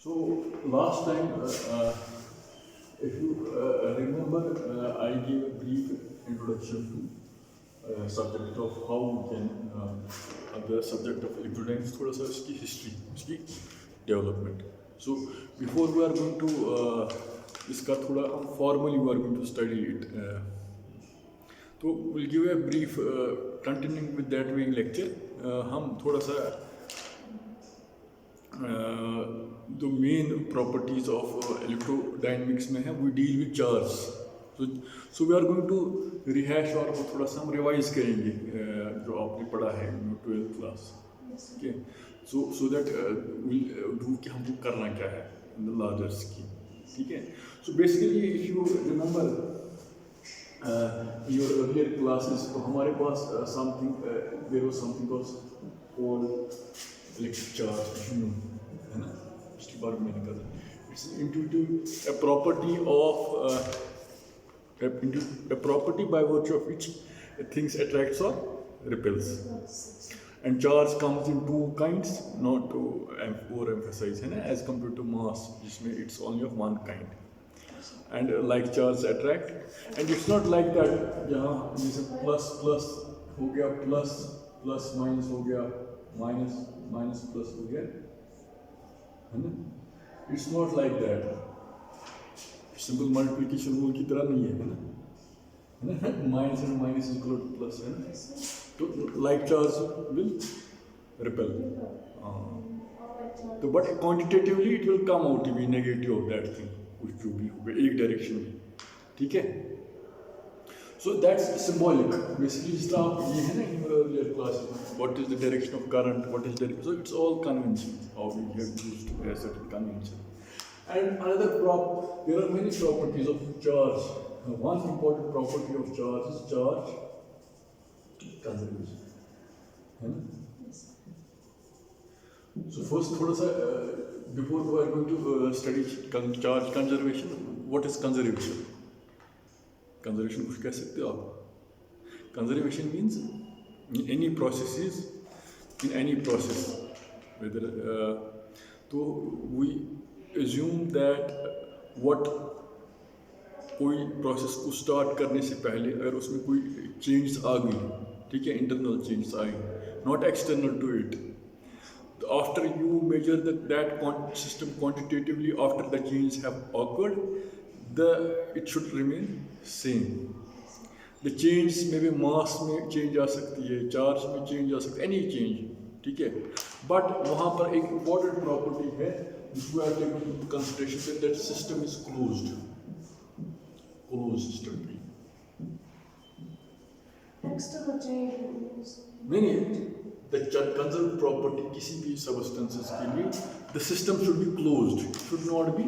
So last time, if you remember, I gave a brief introduction to subject of how we can the subject of electrodynamics, थोड़ा सा इसकी history, इसकी development. So before we are going to इसका थोड़ा हम formally we are going to study it. तो we'll give a brief continuing with that way lecture. हम थोड़ा सा the main properties of electrodynamics में है we deal with charge. So we are going to rehash और थोड़ा सा हम revise करेंगे जो आपने पढ़ा है 12th class. Okay. So that we'll do कि हमको करना क्या है in the larger scheme. ठीक है. So basically if you remember in your earlier classes तो हमारे पास something there was something called electric charge है ना, इसके बारे में मैंने कहा it's intuitive a property of a property by virtue of which things attracts or repels, and charge comes in two kinds, not to overemphasize है ना, as compared to mass जिसमें it's only of one kind, and like charge attract, and it's not like that जहाँ जैसे plus plus हो गया plus plus minus हो गया minus minus plus हो गया है ना, it's not like that. Simple multiplication rule की तरह नहीं है ना, minus and minus equal to plus है ना, तो लाइक चार्ज विल रिपेल, तो but quantitatively it will come out to be negative of that thing कुछ जो भी होगा एक डायरेक्शन में, ठीक है. सो दैट्स सिंबॉलिक बेसिकली, जिस तरह आप ये है ना in earlier class what is the direction of current, what is the, so it's all convention how we have used a certain convention. And another there are many properties of charge. One important property of charge is charge conservation. So first, थोड़ा सा before we are going to study charge conservation, what is conservation? Conservation कुछ कह सकते हो आप? Conservation means in any processes, in any process, whether तो we assume that what कोई process को स्टार्ट करने से पहले अगर उसमें कोई चेंज आ गई, ठीक है, इंटरनल चेंज आई, not external to it, after you measure that system quantitatively after the change have occurred, the it should remain same. The change में भी मास में चेंज आ सकती है, चार्ज में चेंज आ सकती है, एनी चेंज, ठीक है, बट वहाँ पर एक इम्पॉर्टेंट प्रॉपर्टी है which we are taking into consideration, that system is closed system. External change. नहीं, the conserved property किसी भी substances के लिए the system should be closed, should not be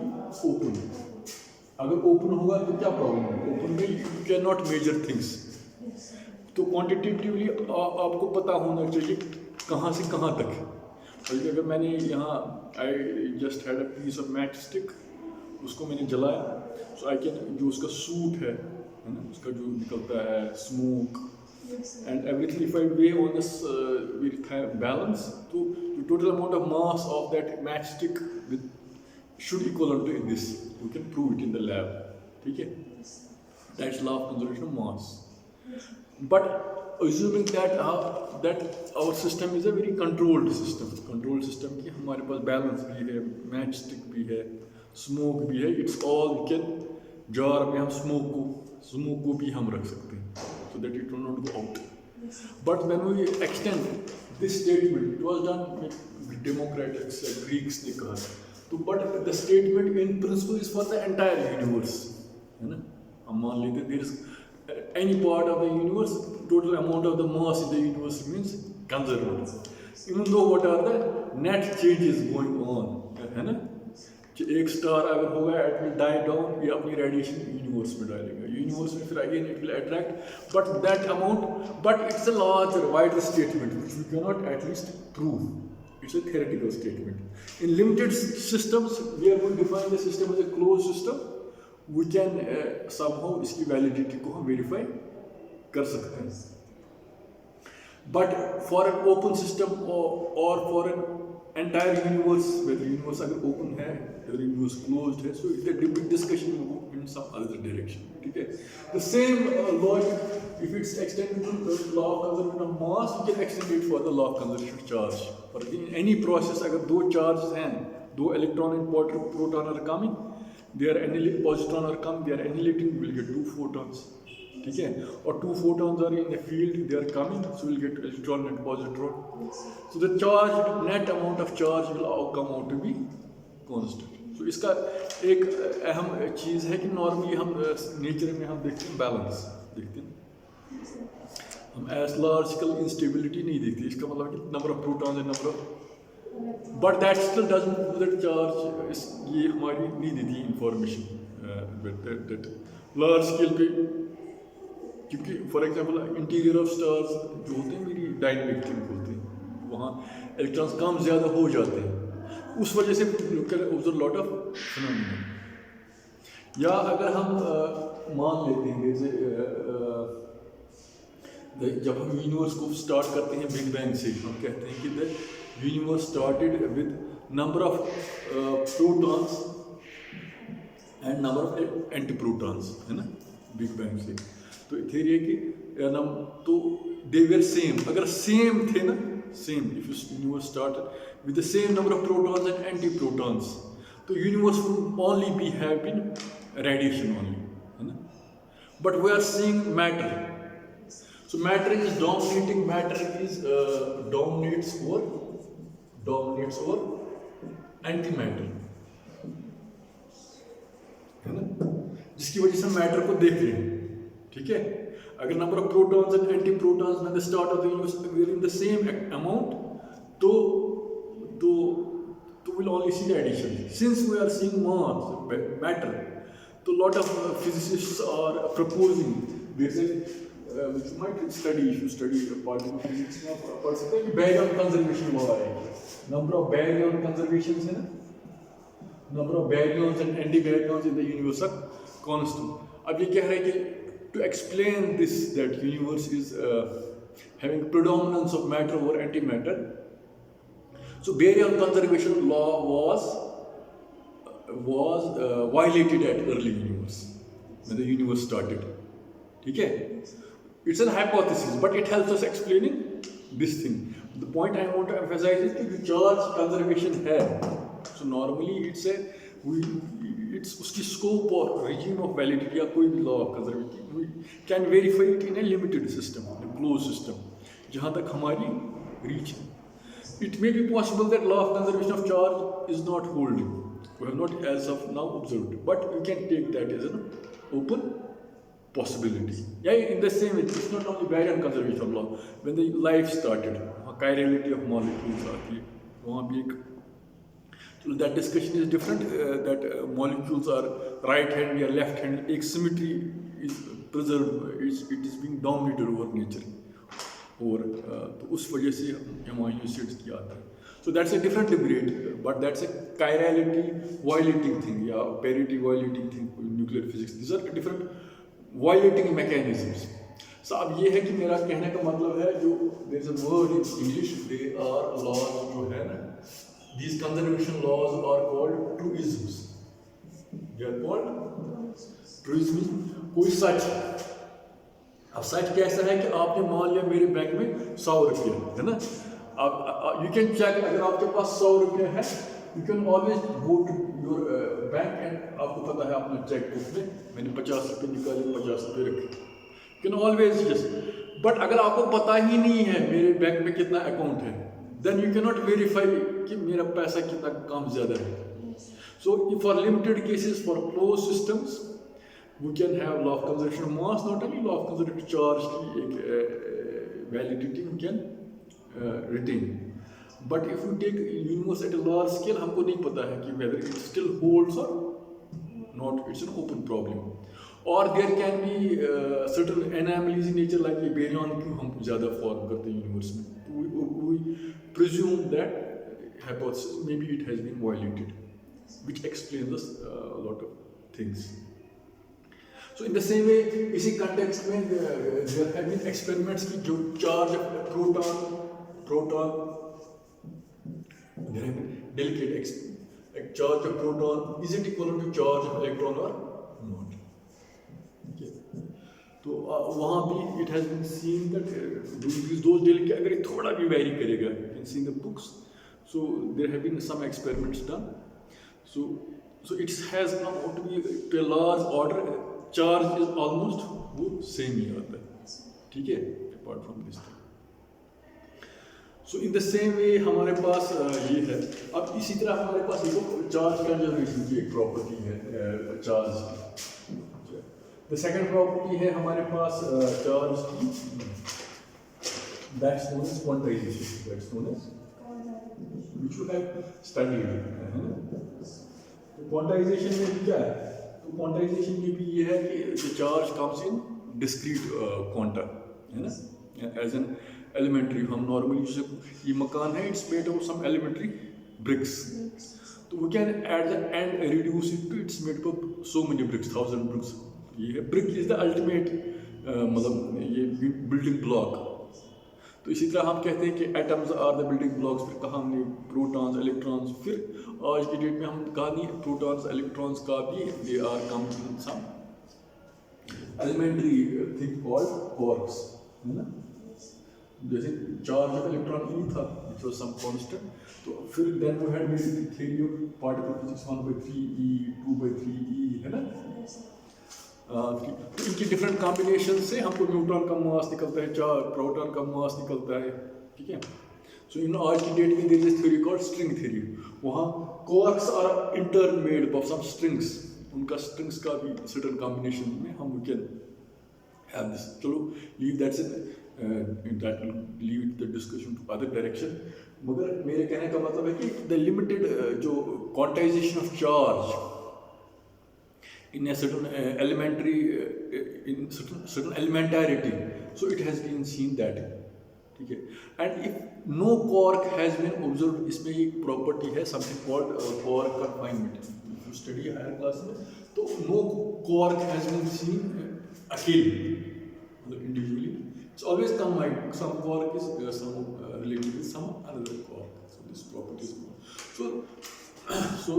open. अगर open होगा तो क्या problem है? Open में you cannot measure things. तो quantitatively आपको पता होना चाहिए कहाँ से कहाँ तक. अगर मैंने यहाँ I just had a piece of matchstick, उसको मैंने जलाया, सो आई कैन, जो उसका सूट है ना, उसका जो निकलता है smoke and everything, if I weigh on this with balance, तो total amount of mass of that match stick with should equal to in this, you can prove it in the lab, ठीक है, that's law of conservation of mass. But assuming that our system is a very controlled system कि हमारे पास balance भी है, match stick भी है, smoke भी है, it's all we can, jar में हम स्मोक को भी हम रख सकते हैं so that it will not go out. But when we extend this statement, it was done with Democritus, Greeks ने कहा, तो but the statement in principle is for the entire universe, है ना, हम मान लेते there is any part of the universe, total amount of the mass in the universe means conserved, even though what are the net changes going on, है ना, एक star अगर होगा it will die down, ये अपनी radiation universe में डालेगा, universe में फिर again it will attract, but that amount, but it's a larger wider statement which we cannot at least prove, it's a theoretical statement. In limited systems where we define the system as a closed system, we can somehow इसकी validity को हम verify कर सकते हैं. But for an open system or for an entire universe, whether universe अगर open है, whether universe closed है, so the discussion will go in some other direction. ठीक है? The same logic, if it's extended to the law of conservation of mass, you can extend it for the law of conservation of charge. For in any process, अगर दो charges हैं, दो electron and proton are coming, they are positron are coming, they are annihilating, we will get 2 photons. ठीक है? और 2 photons are in the field, they are coming, so we'll get electron and positron. So the charge, net amount of charge will come out to be constant. So इसका एक अहम चीज़ है कि normally हम nature में हम देखते हैं बैलेंस देखते हैं, हम एस्ट्रोलॉजिकल इंस्टेबिलिटी नहीं देखते. इसका मतलब कि number of protons and number of, but that still doesn't prove that charge, ये हमारी नहीं देती इंफॉर्मेशन दैट लार्ज स्केल पे. क्योंकि for example interior of stars जो होते हैं मेरी डायनेमिक थिंग होते हैं, वहाँ इलेक्ट्रॉन्स कम ज़्यादा हो जाते हैं, उस वजह से ऑब्जर्व लॉट ऑफ फिनोमेना. या अगर हम मान लेते हैं जैसे जब हम यूनिवर्स को स्टार्ट करते हैं बिग बैंग से, हम कहते हैं कि the universe started with number of protons and number of anti protons, है ना, बिग बैंग से. तो थ्योरी है कि तो दे वेर सेम, अगर सेम थे ना, same, if universe started with the same number of protons and antiprotons, तो universe would only be having radiation only, है ना? But we are seeing matter. So matter is dominating. Matter is dominates over antimatter, है ना? जिसकी वजह से matter को देख रहे हैं. ठीक है? अगर number of protons and antiprotons when the start of the universe were in the same amount, तो we'll only see the addition. Since we are seeing matter, so lot of physicists are proposing, which you might study if you study particle physics, baryon conservation law है. Number of baryon conservations है ना, number of baryons and antibaryons in the universe are constant. अब ये कह रहे हैं कि to explain this, that universe is having predominance of matter over antimatter. So baryon conservation law was violated at early universe when the universe started. ठीक है? It's an hypothesis, but it helps us explaining this thing. The point I want to emphasize is कि charge conservation है. So normally it's उसकी scope or regime of validity या कोई भी law of conservation we can verify it in a limited system, a closed system, जहाँ तक हमारी reach है. It may be possible that law of conservation of charge is not holding. We have not as of now observed, but we can take that as an open possibility. Yeah, in the same way, it's not only baryon conservation of law. When the life started, chirality of molecules आती है, वहाँ भी एक, so that discussion is different. That molecules are right hand or left hand. एक symmetry is preserved. It is being dominated over nature. और तो उस वजह से एमाइनो एसिड्स की आता है. So that's a different debate, but that's a chirality violating thing या parity violating thing in nuclear physics. These are different violating mechanisms. So अब ये है कि मेरा कहने का मतलब है जो there is a word in English, they are laws जो है ना, these conservation laws are called truisms. They are called truisms. कोई सच, अब सच कैसा है कि आपने मान लिया मेरे बैंक में 100 रुपये है ना, अब यू कैन चेक, अगर आपके पास 100 रुपये है, you can always go to your bank and आपको पता है अपना चेक बुक में मैंने 50 रुपये निकाले, 50 रुपये रखे, you can always just. But अगर आपको पता ही नहीं है मेरे बैंक में कितना अकाउंट है, then you can not verify कि मेरा पैसा कितना कम ज़्यादा है. So for limited cases, for close systems, we can have law of conservation of mass, not only law of conservation of charge की एक validity we can retain. But if you take universe at a large scale, हमको नहीं पता है कि whether it still holds or not. It's an open problem. Or there can be certain anomalies in nature, like baryon क्यों हम ज़्यादा form करते हैं universe में. We presume that hypothesis maybe it has been violated, which explains us a lot of things. So in the same way, इसी context में there have been experiments की जो charge of proton there have been delicate charge of proton, is it equivalent to charge of electron or not? Okay. तो वहाँ भी it has been seen that those delicate अगर ये थोड़ा भी vary करेगा, you can see in the books. So there have been some experiments done. So it has come out to be to a large order. Charge is almost वो same ही आता है, ठीक है? Apart from this thing. So in the same way हमारे पास ये है. अब इसी तरह हमारे पास एक चार्ज कंजर्वेशन की एक प्रॉपर्टी है चार्ज की. The second property है हमारे पास चार्ज की, that's known as quantization. That's known as which we have studied. Quantization में भी क्या है? तो quantization में भी ये है कि the charge comes in discrete quanta, है ना? As an elementary, हम normally जैसे ये मकान है, it's made of some elementary bricks. तो we can at the end reduce it to it's made of so many bricks, 1000 bricks. ये है brick is the ultimate मतलब ये building block. तो इसी तरह हम कहते हैं कि atoms are the building blocks. फिर कहा हमने protons, electrons. फिर आज की डेट में हम कहा नहीं protons, electrons का भी they are come in some elementary thing called quarks, है ना? जैसे चार्ज ऑफ इलेक्ट्रॉन ई था, which was some constant. तो फिर then we had made the theory of particle physics 1/3 e 2/3 e, है ना? तो इनकी डिफरेंट कॉम्बिनेशन से हमको न्यूट्रॉन का मास निकलता है, चार्ज प्रोटॉन का मास निकलता है, ठीक है? सो इन आज की डेट में there is theory called string theory. वहाँ quarks are in turn made of some strings. उनका स्ट्रिंग्स का भी सर्टेन कॉम्बिनेशन में हम कैन हैव दिस. चलो leave that's it. That will lead the discussion to other direction. मगर मेरे कहने का मतलब है कि the limited जो quantization of charge in a certain elementary in certain elementarity, so it has been seen that, ठीक है? And if no quark has been observed, इसमें एक property है something called quark confinement. If you study higher class में, तो no quark has been seen अकेले, मतलब individually. It's always combined. Some quark is some related with some another quark. So this property is known. So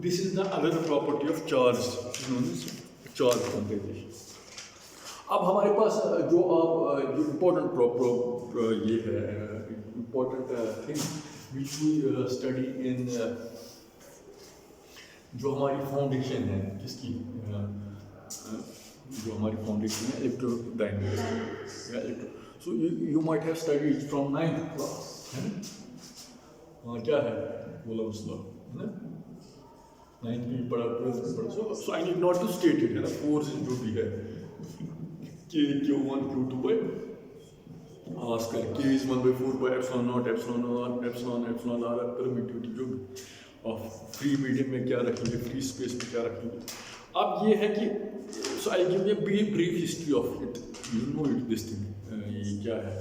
this is the other property of charge, known as charge quantization. अब हमारे पास जो आप जो important ये है important thing which we study in जो हमारी फाउंडेशन है किसकी जो हमारी फाउंडेशन है electrodynamics. So you might have studied from 9th class, है ना? क्या है कूलम्स लॉ, है ना? 9th में पढ़ा, 12th में पढ़ा. So I need not to state it, है ना? फोर्स जो भी है k q1 q2 by r square, k is 1/4 by epsilon naught epsilon r epsilon r permittivity जो ऑफ फ्री मीडियम में क्या रखेंगे, फ्री स्पेस में क्या रखेंगे. अब ये है कि so I give you brief history of it. You know it this thing, ये क्या है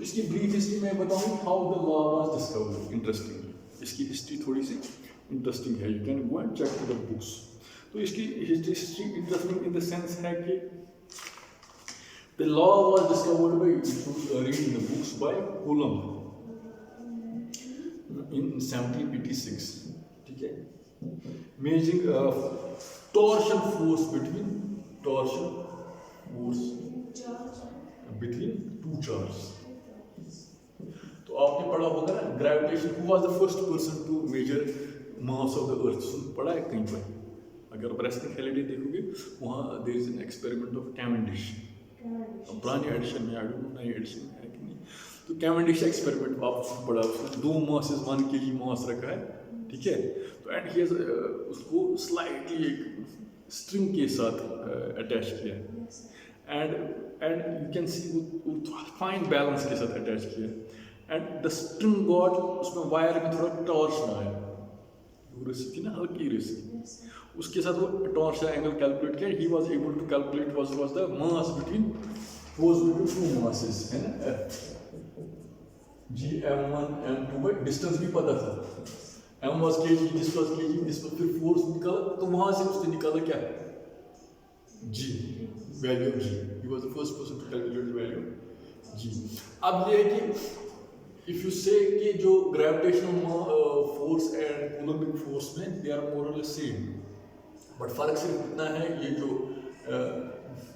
इसकी ब्रीफ हिस्ट्री. मैं बताऊँ how the law was discovered. Interesting, इसकी हिस्ट्री थोड़ी सी इंटरेस्टिंग है. यू कैन गो एंड चेक द बुक्स. तो इसकी history interesting in the sense है कि the law was discovered by reading the books by Coulomb in 1786, ठीक है? Measuring torsion force between two charges. तो आपने पढ़ा होगा ना gravitation. Who was the first person to measure mass of the earth? पढ़ा है कहीं पर? अगर आप रेस्टिंग हेलिडे देखोगे वहाँ there is an experiment of Cavendish. पुरानी एडिशन में, नई एडिशन है कि नहीं, तो कैवेंडिश एक्सपेरिमेंट आपने पढ़ा. उसने 2 मासेस 1 kg मास रखा है, ठीक है? तो एंड ही उसको स्लाइटली एक स्ट्रिंग के साथ अटैच किया and you can see fine balance के साथ अटैच किया. एंड द स्ट्रिंग गॉट, उसमें वायर में थोड़ा टॉर्शन आया, रस्सी थी ना, हल्की रस्सी, उसके साथ वो टॉर्शन एंगल कैलकुलेट किया. He was able to calculate was the mass between two masses, है ना? g m1 m2 by distance भी पता था. m was kg, this was kg, this was, फिर फोर्स निकाला तो वहां से उसने निकाला क्या, g, value of g. he was the first person to calculate the value of g. अब ये है कि इफ यू से कि जो gravitational force and Coulombic force में दे आर मोर और लेस सेम, बट फर्क सिर्फ इतना है ये जो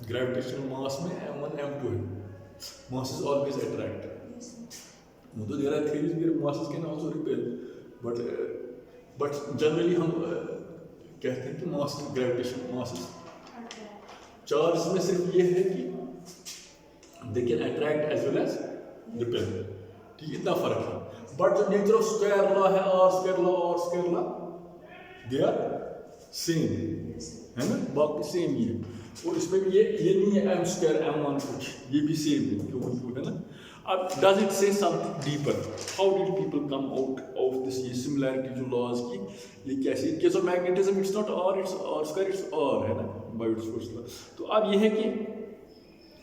ग्रेविटेशनल मास में m1 m2 है, मास इज ऑलवेज अट्रैक्ट. तो there are theories where masses can also repel, but generally हम कहते हैं कि मास ग्रेविटेशन मासेस चार्ज में सिर्फ ये है कि they can attract as well as repel. ठीक, इतना फर्क है. बट जो नेचर ऑफ स्क्वायर लॉ है, R square law they are same, है ना, बाकी सेम ही है. और इसमें भी ये नहीं है m स्क्वायर m1 कुछ, ये भी सेम है क्यों, है ना. अब does it say something deeper, how did people come out of this, ये सिमिलैरिटी जो लॉज की ये कैसे. In case of magnetism it's not R, it's R square, it's R, है ना, बायोट्स फोर्स लॉ. तो अब ये है कि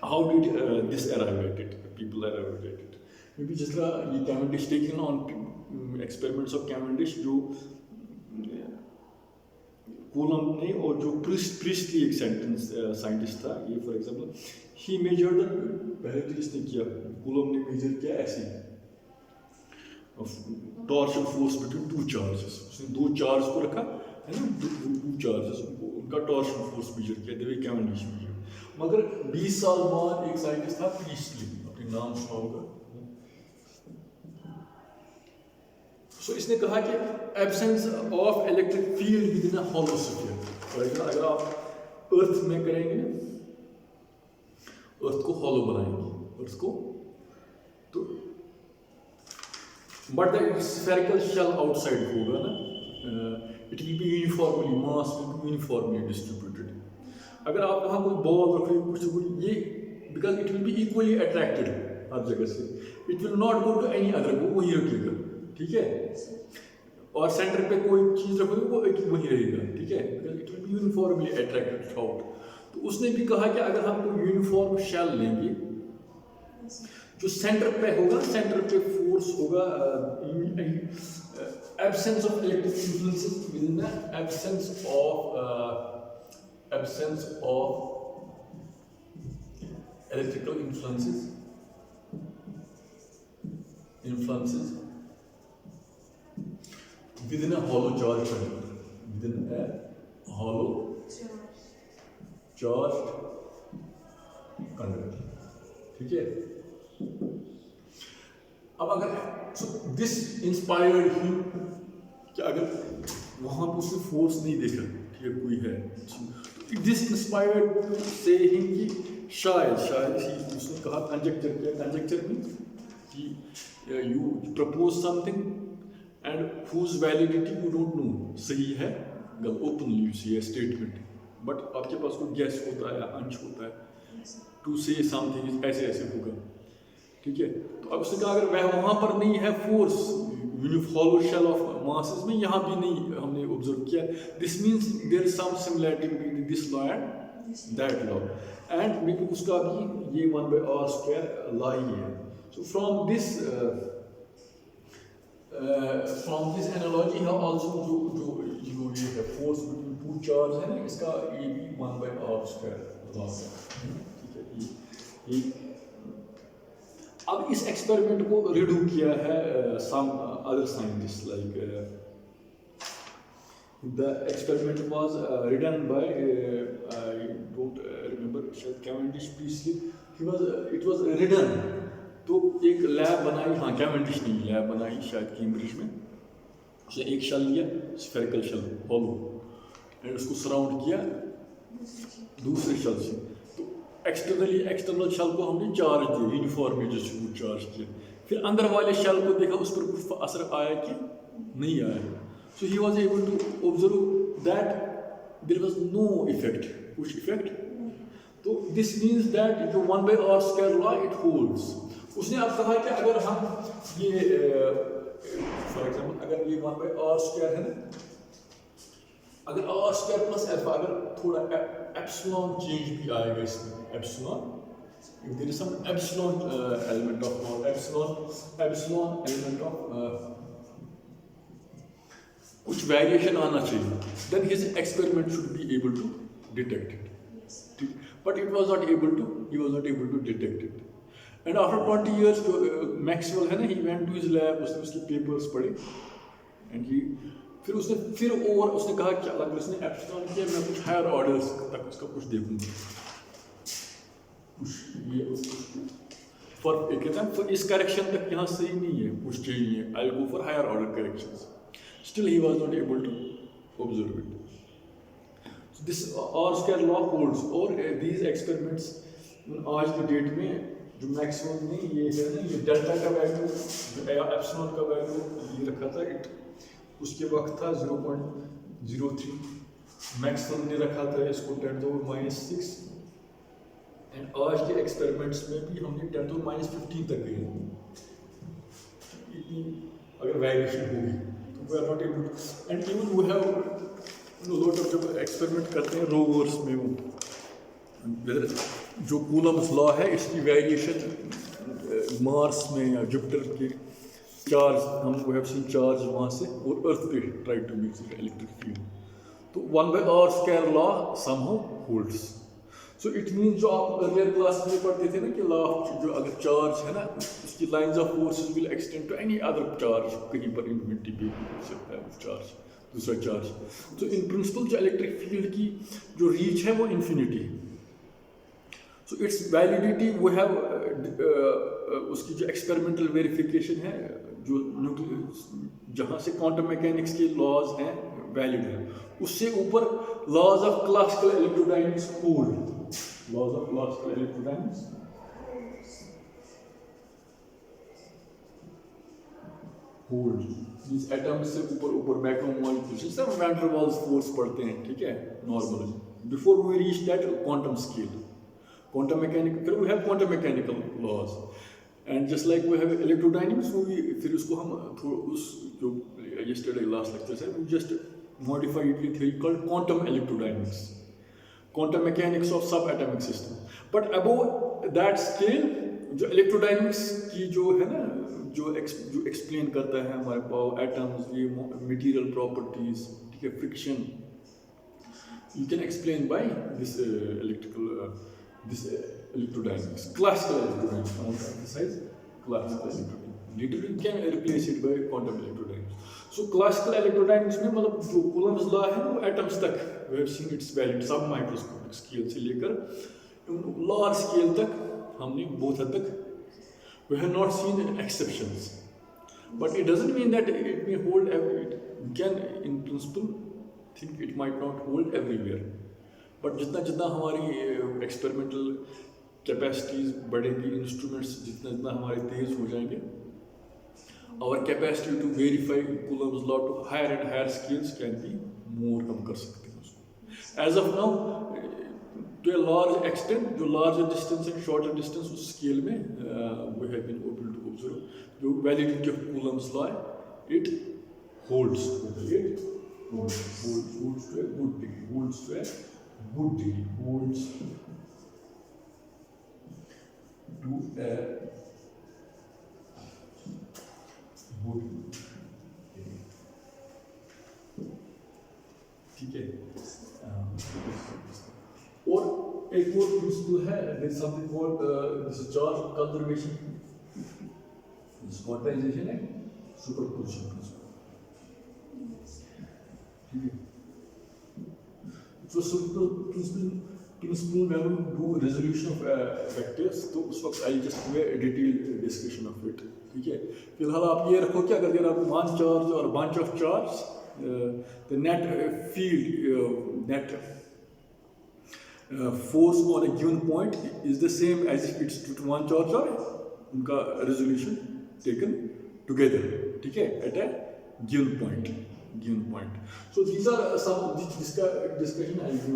how did this arrive at it, people arrive at it. May be जिस तरह ये Cavendish taken on experiments of Cavendish, जो कूलम ने और जो प्रिस्टली एक साइंटिस्ट था, ये फॉर एग्जांपल ही मेजर्ड, पहले तो इसने किया, कूलम ने मेजर किया ऐसे torsional force between two charges. उसने दो चार्ज को रखा, है ना, टू चार्जेस, उनका टॉर्शनल फोर्स मेजर किया, देवे कैवेंडिश मेजर. मगर 20 साल बाद एक साइंटिस्ट था प्रिस्टली, अपने नाम सुना होगा. सो इसने कहा कि absence of electric field with in a hollow sphere. For example अगर आप अर्थ में करेंगे ना, अर्थ को हॉलो बनाएंगे, अर्थ को, तो but the spherical shell outside होगा ना, it will be uniformly, mass will be uniformly distributed. अगर आप वहाँ कोई बॉल रखोगे कुछ, ये because it will be equally attracted हर जगह से, it will not go to any other, वो वहीं रखेगा. ठीक है, और सेंटर पे कोई चीज रखोगे वो वहीं रहेगा. ठीक है, because it will be uniformly attracted throughout. तो उसने भी कहा कि अगर हम कोई यूनिफॉर्म शेल लेंगे, जो सेंटर पे होगा, सेंटर पे फोर्स होगा, absence of electric influences with in the absence of electrical influences within a hollow charge conductor, within a hollow charged conductor. ठीक है. अब अगर so this inspired him कि अगर वहां पर उसने फोर्स नहीं देखा, ठीक है, कोई है, this inspired से him कि शायद उसने कहा कंजेक्चर किया. कंजेक्चर मीन्स कि you propose something and whose validity you don't know, सही है गलत, openly you say a statement, but आपके पास कोई guess होता है, अंश होता है, to say something ऐसे होगा. ठीक है, तो अब उसने कहा अगर वह वहाँ पर नहीं है force, uniform shell of masses में यहाँ भी नहीं हमने ऑब्जर्व किया, this means there is some similarity between this law and that law, and maybe उसका भी ये 1/r² लॉ ही है. सो फ्रॉम दिस एनालॉजी है आल्सो जो ये है फोर्स बिटवीन टू चार्ज है ना, इसका ये भी 1/r² लॉ है. ठीक है, ये अब इस एक्सपेरिमेंट को रिड्यू किया है some other scientist, like the experiment was redone by I don't remember, शायद Cavendish Priestley, it was redone. तो एक लैब बनाई, हाँ कैवेंडिश ने लैब बनाई शायद कैम्ब्रिज में. उसने एक शेल लिया, स्फेरिकल शेल हॉलो, एंड उसको सराउंड किया दूसरे शेल से. एक्सटर्नल शेल को हमने चार्ज दिया, यूनिफॉर्मली डिस्ट्रीब्यूट चार्ज किया. फिर अंदर वाले शेल को देखा, उस पर कुछ असर आया कि नहीं आया. So he was able to observe that there was no effect, कुछ इफेक्ट. तो दिस मीन्स दैट जो 1/r² लॉ इट होल्ड्स. उसने अब कहा कि अगर हम ये फॉर एग्जांपल अगर ये 1/r² है ना, अगर r² प्लस अल्फा, अगर थोड़ा एप्सिलॉन चेंज भी आएगा इसमें, epsilon, if there is some epsilon element of, or epsilon element of कुछ वेरिएशन आना चाहिए, then his experiment should be able to detect it. But he was not able to detect it. And after 20 years Maxwell है ना, he went to his lab, उसने उसके papers पढ़े and he फिर उसने कहा कि अगर उसने एप्सिलॉन किया, मैं कुछ हायर ऑर्डर्स तक उसका कुछ देखूंगा, कुछ ये फॉर एक कहता है इस करेक्शन तक यहाँ सही नहीं है, कुछ चेंज नहीं है, I will go for higher order corrections. Still he was not able to observe it. This R-square law holds. और दीज एक्सपेरिमेंट्स आज की डेट में जो मैक्सवेल ने ये है ना, ये डेल्टा का वैल्यू, जो एप्सिलॉन का वैल्यू ये रखा था, उसके वक्त था 0.03. मैक्सवेल ने रखा था इसको 10⁻⁻⁶. एंड आज के एक्सपेरिमेंट्स में भी हमने 10⁻⁻15 तक गए. इतनी अगर वेरिएशन होगी तो we are not able to. And even we have lot of, जब एक्सपेरिमेंट करते हैं रोवर्स में, वो जो कूलम्स लॉ है, इसकी वेरिएशन मार्स में या जुपिटर के चार्ज, हम वी हैव सीन चार्ज वहाँ से और अर्थ पे try to make electric field. तो 1/r² law somehow holds. So it means जो आप अर्लियर क्लास में पढ़ते थे ना कि लॉ जो अगर चार्ज है ना, उसकी lines of forces will extend to any other charge, कहीं पर इन्फिनिटी पे हो सकता है वो चार्ज, दूसरा चार्ज. तो इन प्रिंसिपल जो इलेक्ट्रिक फील्ड की जो रीच है वो इन्फिनिटी है. सो इट्स वैलिडिटी वो हैव उसकी जो एक्सपेरिमेंटल वेरिफिकेशन है, जो जहाँ से क्वांटम मैकेनिक्स के लॉज हैं वैलिड है, उससे ऊपर laws of classical electrodynamics hold. Laws of classical electrodynamics hold. इस एटम से ऊपर मैक्रोमोलेक्यूल्स, सब वैन डर वाल्स फोर्स पढ़ते हैं, ठीक है, normally. Before we reach that quantum scale, quantum mechanical, फिर we have quantum mechanical laws. And just like we have electrodynamics, वो फिर उसको हम उस जो यस्टरडे लास्ट लेक्चर है, we just modify it with theory called quantum electrodynamics, quantum mechanics of sub atomic system. But above that scale जो electrodynamics की जो है ना, जो एक्सप्लेन करता है हमारे पास एटम्स, ये मटेरियल प्रॉपर्टीज, ठीक है, friction, you can explain by this this electrodynamics, classical electrodynamics. I want to emphasize classical electrodynamics. Later you can replace it by quantum electrodynamics. So classical electrodynamics में मतलब जो Coulomb's law है वो atoms तक we have seen its valid सब microscopic scale से लेकर large scale तक हमने बहुत हद तक we have not seen exceptions. But it doesn't mean that it may hold every. You can in principle think it might not hold everywhere. But जितना जितना हमारी एक्सपेरिमेंटल कैपेसिटीज़ बढ़ेंगी, इंस्ट्रूमेंट्स जितना जितना हमारे तेज़ हो जाएंगे, our capacity to verify Coulomb's law to higher and higher scales can be more, हम कर सकते हैं उसको. As of now to a large extent, जो larger distance and shorter distance उस स्केल में we have been able to observe जो validity of Coulomb's law, it holds to a good degree, holds to a good degree, holds to a good degree. ठीक है. और एक और principal है, there is something called this charge conservation, this quantization and superposition principle. ठीक है. जो principal में हम डू रेजोल्यूशन ऑफ वेक्टर्स, तो उस वक्त I just do a detailed discussion of it. ठीक है. फिलहाल आप ये रखो कि अगर देयर आर वन चार्ज और bunch of charge, the net field, net force on a given point is the same as if it's to one charge, और उनका रेजोल्यूशन टेकन टुगेदर, ठीक है, at a given point. So these are some discussion I'll do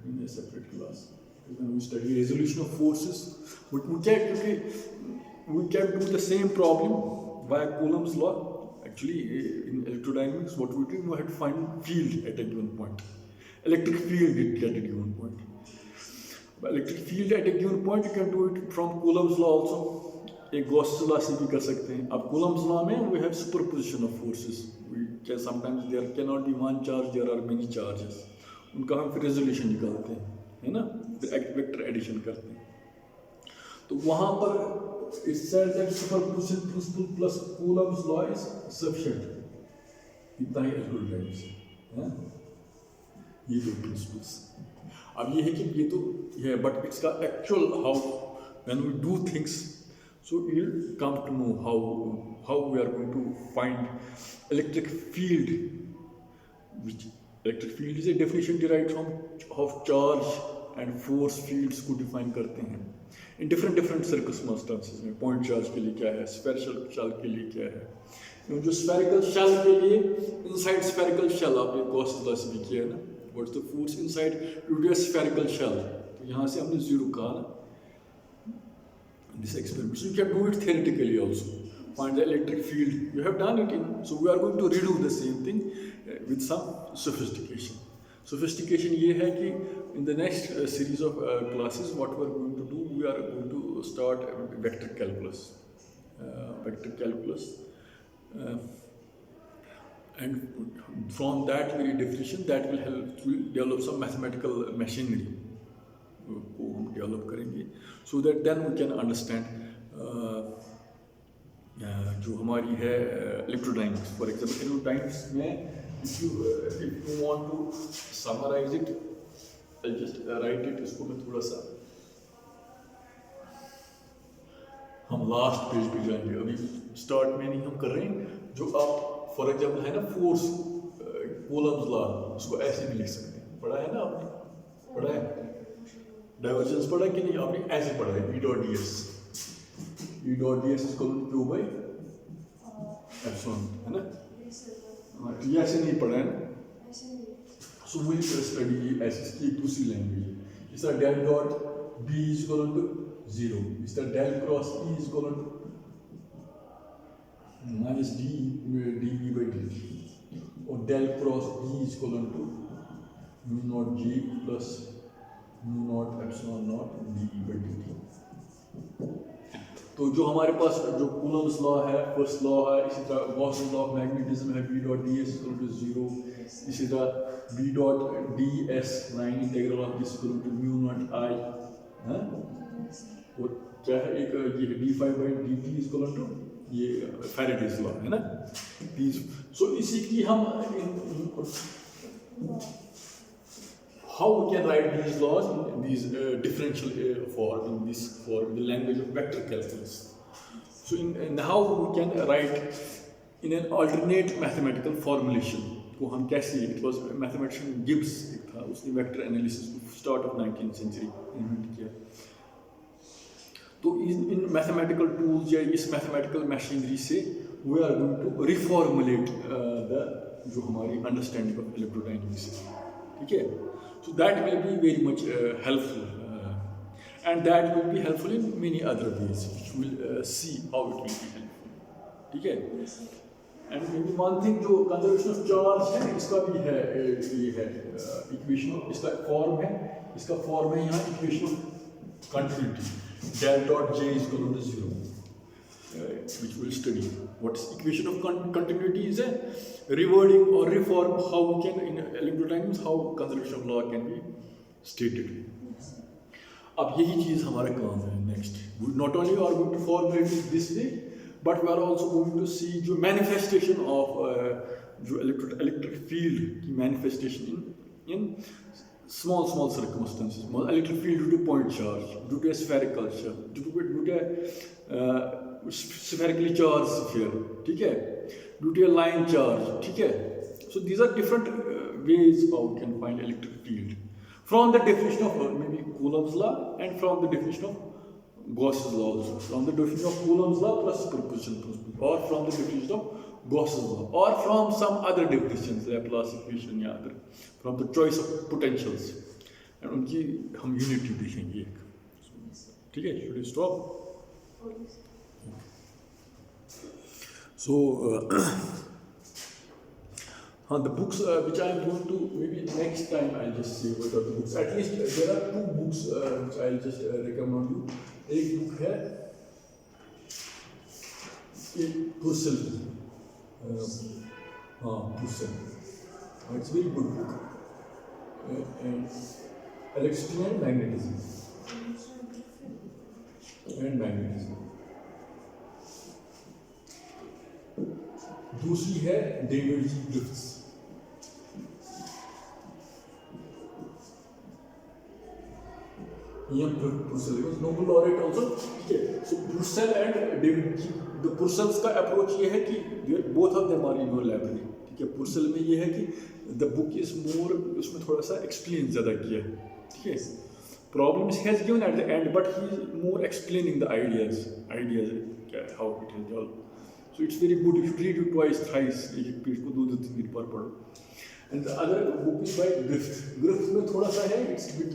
in a separate class. When we study resolution of forces, we can do the same problem by Coulomb's law. Actually, in electrodynamics, what we do, we have to find field at a given point. Electric field at a given point. But electric field at a given point, you can do it from Coulomb's law also. एक Gauss law से भी कर सकते हैं. अब Coulomb's law में we have superposition of forces. We sometimes there can not be one charge, there are many charges. उनका हम फिर रेजोल्यूशन निकालते हैं, है ना, फिर वेक्टर एडिशन करते हैं. तो वहाँ पर it said that superposition principle plus Coulomb's law is sufficient. इतना ही electrotechnics है, ये दो principles. अब ये है कि ये तो है, but it's का actual how when we do things, so we'll come to know how we are going to find electric field, which electric field is a definition derived from of charge and force fields को define करते हैं in different circumstances में. point charge के लिए क्या है, spherical shell के लिए क्या है, जो spherical shell के लिए inside spherical shell आपने Gauss's law से भी किया है ना, what's the force inside due to a spherical shell. तो यहाँ से हमने zero कहा ना this experiment. So you can do it theoretically also, find the electric field. You have done it in, so we are going to redo the same thing with some sophistication. Sophistication ये है कि in the next series of classes what we are going to do, we are going to start vector calculus, and from that very definition that will help to develop some mathematical machinery को हम develop करेंगे, so that then we can understand जो हमारी है electrodynamics. For example, electrodynamics में if you want to summarize it, I'll just write it. इसको मैं थोड़ा सा हम लास्ट पेज पे जाएंगे, अभी स्टार्ट में नहीं हम कर रहे हैं. जो आप फॉर एग्जाम्पल है ना फोर्स कूलम्स लॉ, उसको ऐसे भी लिख सकते हैं. पढ़ा है ना आपने, पढ़ा है डाइवर्जेंस पढ़ा कि नहीं आपने, ऐसे पढ़ा है E dot d s is equal to Q by epsilon, है ना. ये ऐसे नहीं पढ़ा है ना, सो विल स्टडी ऐसे की दूसरी लैंग्वेज. इस तरह del dot B is equal to 0, इस तरह del cross E is equal to minus dB by dt, और del cross E is equal to mu naught G plus mu naught epsilon naught dE by dt. तो जो हमारे पास जो Coulomb's law है, first law है, इसी तरह गॉसेस लॉ ऑफ मैग्नेटिज्म है, B dot d s equal to 0, इसी तरह B dot d s line integral of this equal to mu naught I है, और क्या है एक ये d5 by dt equal to ये फैराडेज लॉ है ना. सो इसी की हम how we can write these laws in these differential form, in this form, the language of vector calculus. So in how we can write in an alternate mathematical formulation. को हम कैसे, it was mathematician Gibbs एक था, उसने vector analysis start of 19th century invent किया. तो इन mathematical tools या इस mathematical machinery से we are going to reformulate the जो हमारी understanding of electrodynamics है, ठीक है. So that will be very much helpful, and that will be helpful in many other ways, which we'll see how it will be helpful. ठीक है. And maybe one thing जो conservation of charge है, इसका भी है, ये है equation of, इसका form है, इसका form है यहाँ equation of continuity, del dot J is equal to 0, which we'll study. What is equation of continuity is a rewording or reform how we can in electrodynamics how conservation of law can be stated. अब यही चीज हमारा काम है next. We not only are going to formulate it this way, but we are also going to see जो manifestation of जो electric field की manifestation in small circumstances. Electric field due to point charge, due to a spherical shell, due to a spherically charged sphere, ठीक है, due to a line charge, ठीक है. So these are different ways how we can find electric field from the definition of maybe Coulomb's law and from the definition of Gauss's law also, from the definition of Coulomb's law plus superposition principle, or from the definition of Gauss's law, or from some other definitions, Laplace equation या other, from the choice of potentials, and उनकी हम unity देखेंगे एक, ठीक है. Should we stop? So, the books which I am going to, maybe next time I'll just say what are the books. At least there are 2 books which I'll just recommend you. एक book है Purcell, Purcell. It's a very good book. Electricity and magnetism. And magnetism. दूसरी है David जी ग्रिफ्थ्स। Nobel laureate also, ठीक है। सो पुर्सेल and David जी, पुर्सेल्स का approach ये है कि both of them are in your library, ठीक है। पुर्सेल में ये है कि द बुक इज मोर, उसमें थोड़ा सा एक्सप्लेन ज़्यादा किया है, ठीक है। Problems has given at the end but he is more explaining the ideas how it is all. So it's very good, you should read it twice thrice, एक page को 2-3 दिन पर पढ़ो। And the other book is by Griffith. Griffith में थोड़ा सा है, it's bit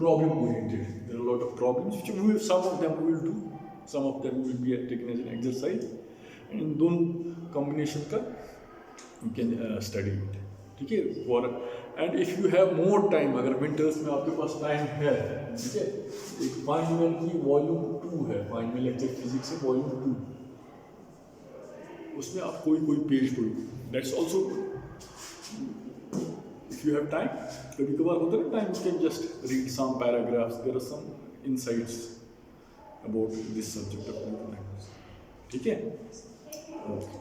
problem oriented. There are a lot of problems which we will, some of them we will do, some of them will be taken as an exercise, and in दोनों combination का you can study it, ठीक है। for and if you have more time, अगर winters में आपके पास time है, ठीक है, एक फाइनमेल की वॉल्यूम 2 है, फाइनमेल इलेक्ट्रिक फिजिक्स है वॉल्यूम 2, उसमें आप कोई पेज पढ़ो, that's also good. If you have time, कभी कभार होता है time, you can just read some paragraphs. There are some insights about this subject of Newton, ठीक है। Okay.